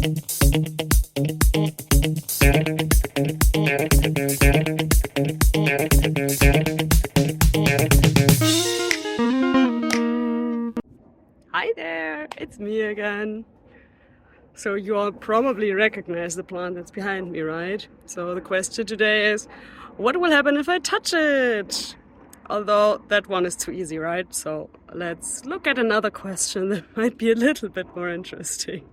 Hi there, it's me again. So you all probably recognize the plant that's behind me, right? So the question today is, what will happen if I touch it? Although that one is too easy, right? So let's look at another question that might be a little bit more interesting.